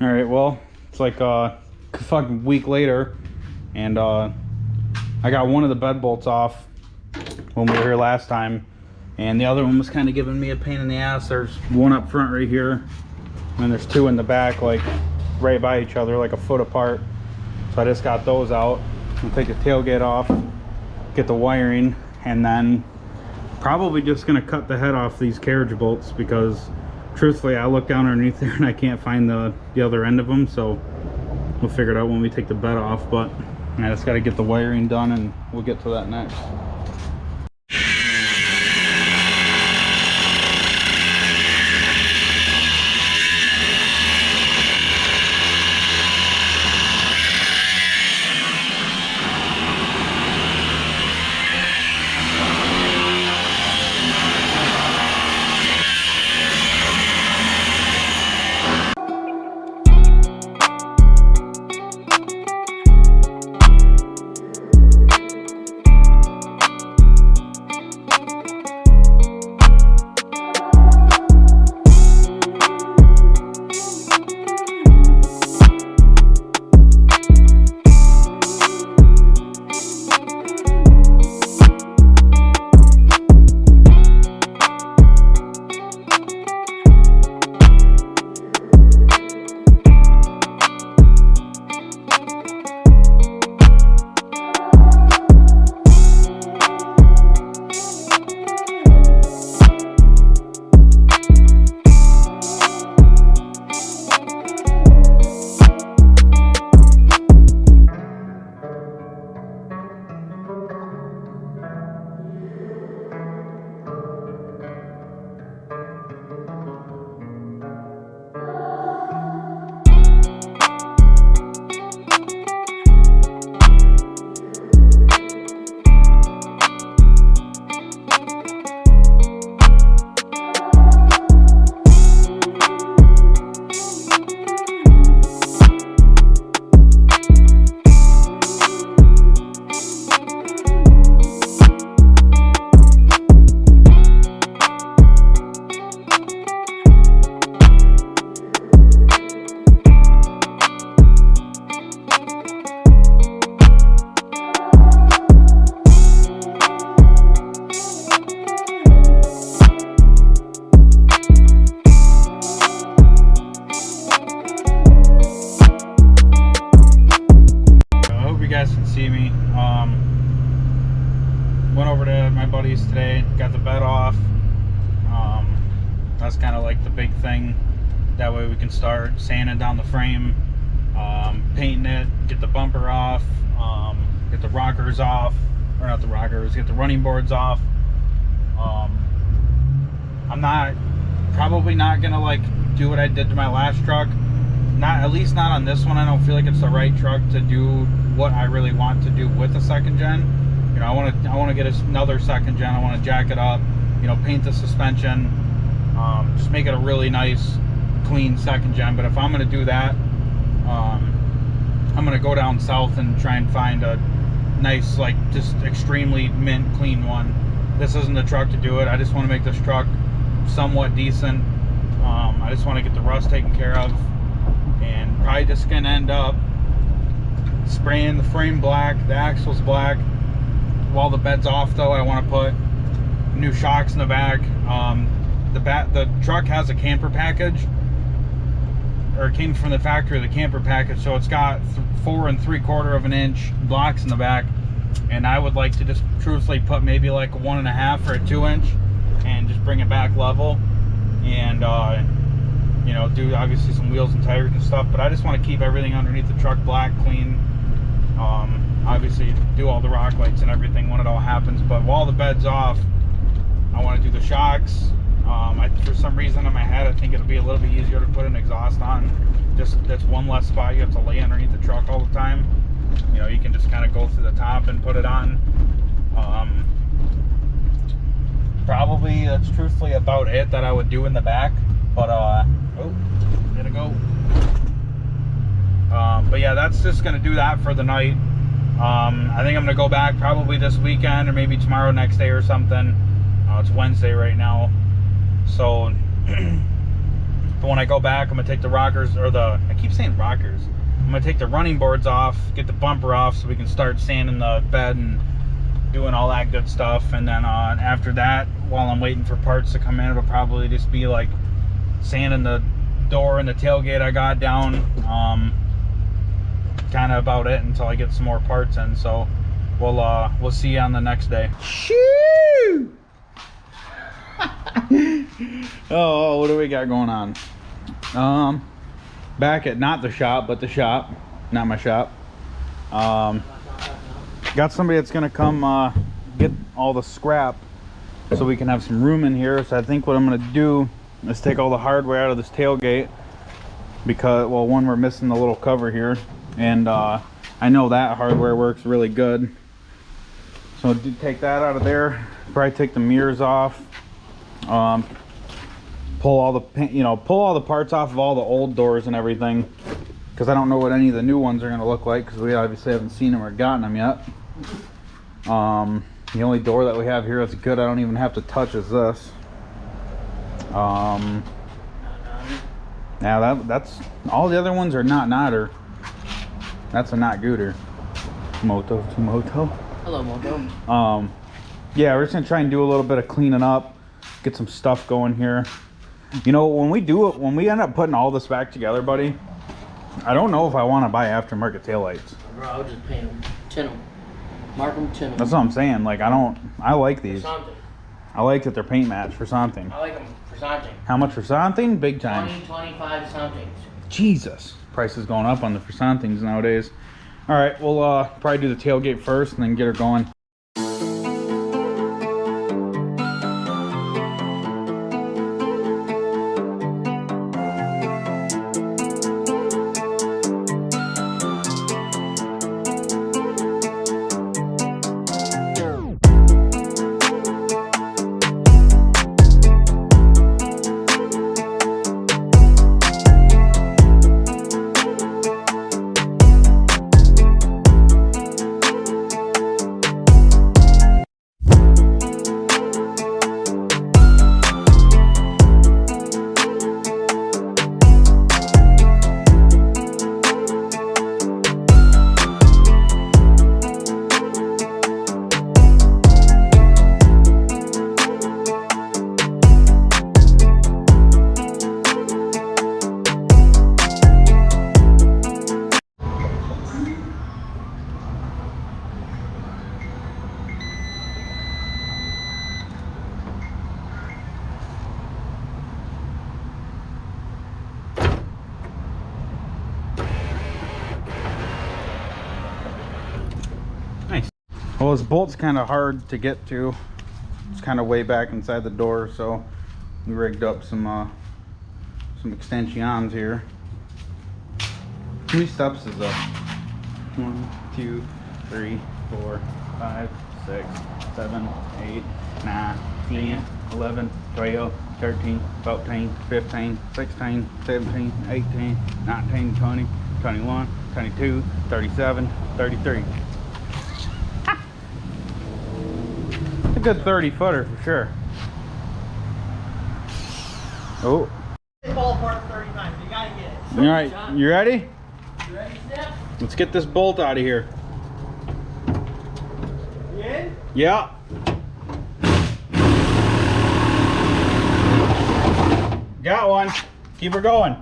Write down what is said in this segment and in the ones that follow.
All right, well, it's like a fucking week later, and I got one of the bed bolts off when we were here last time, and the other one was kind of giving me a pain in the ass. There's one up front right here, and there's two in the back, like right by each other, like a foot apart. So I just got those out. I'll take the tailgate off, get the wiring, and then probably just gonna cut the head off these carriage bolts, because truthfully I look down underneath there and I can't find the other end of them. So we'll figure it out when we take the bed off, but I just got to get the wiring done and we'll get to that next. Today, got the bed off. That's kind of like the big thing. That way we can start sanding down the frame, painting it, get the bumper off, get the rockers off, or not the rockers, get the running boards off. I'm probably not gonna like do what I did to my last truck. At least not on this one. I don't feel like it's the right truck to do what I really want to do with a second gen. You know, I want to get another second gen. I want to jack it up, you know, paint the suspension, just make it a really nice, clean second gen. But if I'm going to do that, I'm going to go down south and try and find a nice, like, just extremely mint clean one. This isn't the truck to do it. I just want to make this truck somewhat decent. I just want to get the rust taken care of, and probably just going to end up spraying the frame black, the axles black. While the bed's off, though, I want to put new shocks in the back. The truck has a camper package, or it came from the factory, the camper package, so it's got 4 3/4 inch blocks in the back, and I would like to just truthfully put maybe like a 1.5 or a 2 inch and just bring it back level, and you know, do obviously some wheels and tires and stuff. But I just want to keep everything underneath the truck black, clean. Obviously do all the rock lights and everything when it all happens, but while the bed's off, I want to do the shocks. For some reason in my head, I think it'll be a little bit easier to put an exhaust on. Just that's one less spot you have to lay underneath the truck all the time. You know, you can just kind of go through the top and put it on. Probably that's truthfully about it that I would do in the back. But oh, gotta go. But yeah, that's just gonna do that for the night. I think I'm gonna go back probably this weekend or maybe tomorrow, next day or something. It's Wednesday right now, so But when I go back, I'm gonna take the rockers, or I keep saying rockers. I'm gonna take the running boards off, get the bumper off so we can start sanding the bed and doing all that good stuff. And then after that, while I'm waiting for parts to come in, it'll probably just be like sanding the door and the tailgate I got down. Kind of about it until I get some more parts in. So we'll see you on the next day. Shoo! Oh, what do we got going on? Back at not the shop, but the shop, not my shop. Got somebody that's gonna come get all the scrap so we can have some room in here. So I think what I'm gonna do is take all the hardware out of this tailgate, because, well, one, we're missing the little cover here, and I know that hardware works really good. So take that out of there, probably take the mirrors off, pull all the pull all the parts off of all the old doors and everything, because I don't know what any of the new ones are going to look like, because we obviously haven't seen them or gotten them yet. The only door that we have here that's good, I don't even have to touch, is this. Now that's all the other ones are not-or. That's a not gooder. Moto. Hello, Moto. Yeah, we're just gonna try and do a little bit of cleaning up, get some stuff going here. You know, when we end up putting all this back together, buddy, I don't know if I want to buy aftermarket taillights. Bro, I would just paint them, tin them, mark them, tin them. That's what I'm saying. Like, I like these. For something. I like that they're paint matched for something. I like them for something. How much for something? Big time. 20, 25 somethings. Jesus, price is going up on the for somethings nowadays. All right, we'll probably do the tailgate first and then get her going. Well, this bolt's kind of hard to get to. It's kind of way back inside the door, so we rigged up some extensions here. How many steps is that? 1, 2, 3, 4, 5, 6, 7, 8, 9, 10, 11, 12, 13, 14, 15, 16, 17, 18, 19, 20, 21, 22, 37, 33. A good 30 footer for sure. Oh. They fall apart 30 times. You gotta get it. All right, you ready? You ready, Steph? Let's get this bolt out of here. You in? Yeah. Got one. Keep her going.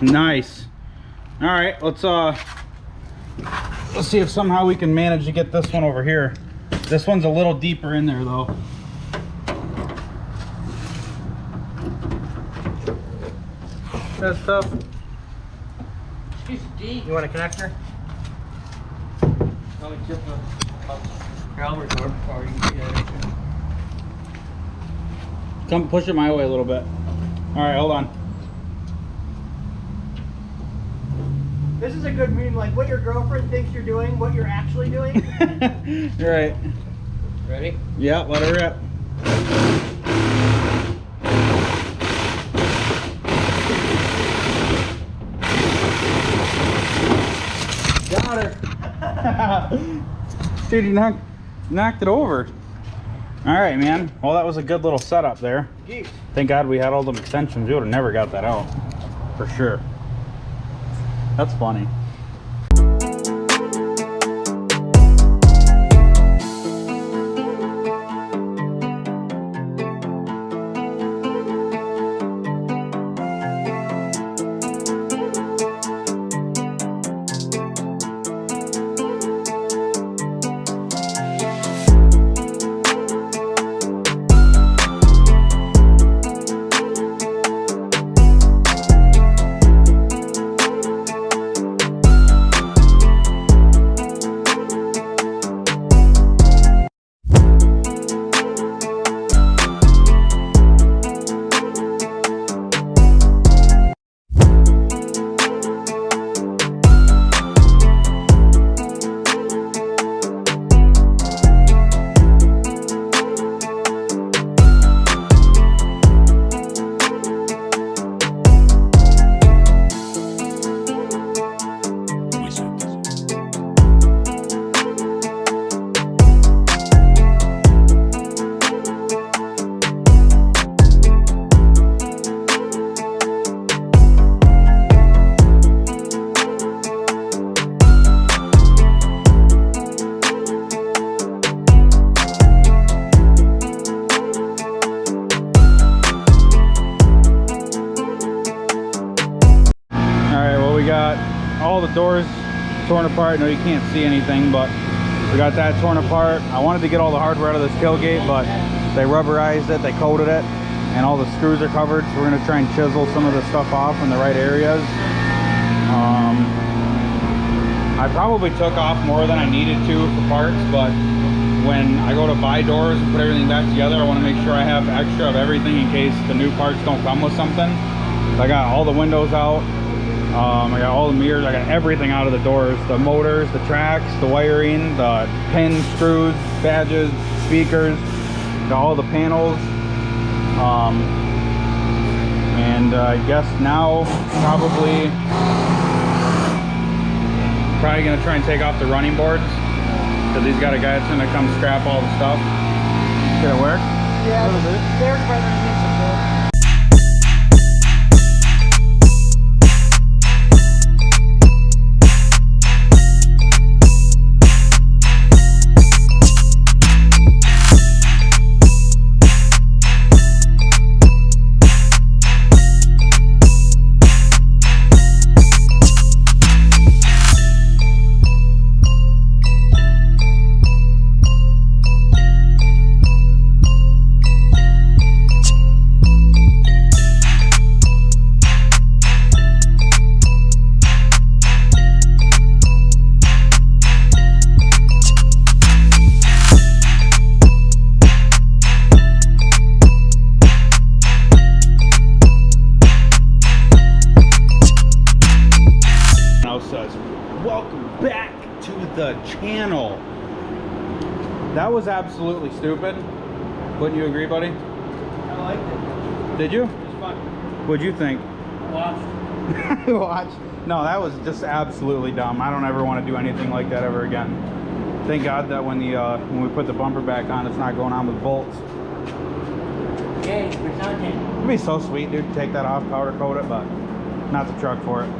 Nice. All right, let's see if somehow we can manage to get this one over here. This one's a little deeper in there though. That's tough. She's deep. You want a connector? Let me tip the here, I'll record before you can get it. Come push it my way a little bit. All right, hold on. This is a good meme, like what your girlfriend thinks you're doing, what you're actually doing. You're right. Ready? Yeah, let her rip. Got her. Dude, you knocked it over. All right, man. Well, that was a good little setup there. Jeez. Thank God we had all them extensions. We would have never got that out. For sure. That's funny. All the doors torn apart. No, you can't see anything, but we got that torn apart. I wanted to get all the hardware out of this tailgate, but they rubberized it, they coated it, and all the screws are covered, so we're going to try and chisel some of the stuff off in the right areas. I probably took off more than I needed to for parts, but when I go to buy doors and put everything back together, I want to make sure I have extra of everything in case the new parts don't come with something. I got all the windows out. I got all the mirrors, I got everything out of the doors, the motors, the tracks, the wiring, the pins, screws, badges, speakers, got all the panels. And I guess now probably gonna try and take off the running boards, because he's got a guy that's gonna come scrap all the stuff. Did it work? Yeah, a little bit. They're better than this. Welcome back to the channel. That was absolutely stupid. Wouldn't you agree, buddy? I liked it. Did you? It was fun. What'd you think? Watched. Watch. No, that was just absolutely dumb. I don't ever want to do anything like that ever again. Thank God that when we put the bumper back on, it's not going on with bolts. Yay, for content. It'd be so sweet, dude, to take that off, powder coat it, but not the truck for it.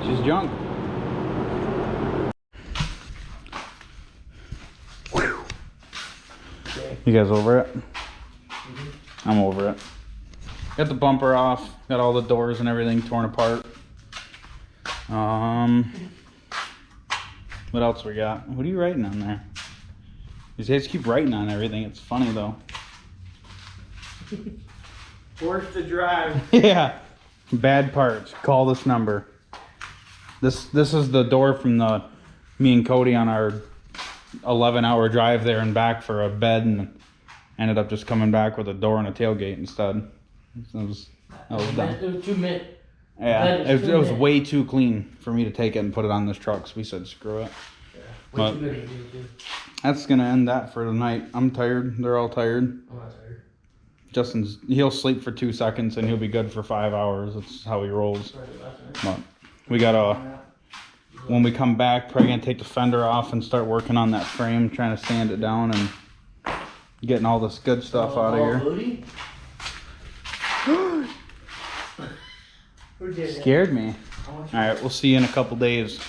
She's junk. Whew. You guys over it? Mm-hmm. I'm over it. Got the bumper off, got all the doors and everything torn apart. What else we got? What are you writing on there? These guys keep writing on everything. It's funny though. Forced to drive. Yeah. Bad parts. Call this number. This is the door from me and Kody on our 11-hour drive there and back for a bed, and ended up just coming back with a door and a tailgate instead. That was dumb. It was 2 minutes. Yeah, it was way too clean for me to take it and put it on this truck, so we said screw it. Yeah, But way too good. that's gonna end that for tonight. I'm tired. They're all tired. I'm not tired. Justin's, he'll sleep for 2 seconds and he'll be good for 5 hours. That's how he rolls. But we gotta, when we come back, probably gonna take the fender off and start working on that frame, trying to sand it down and getting all this good stuff out of here. Who did it? Scared me. All right, we'll see you in a couple days.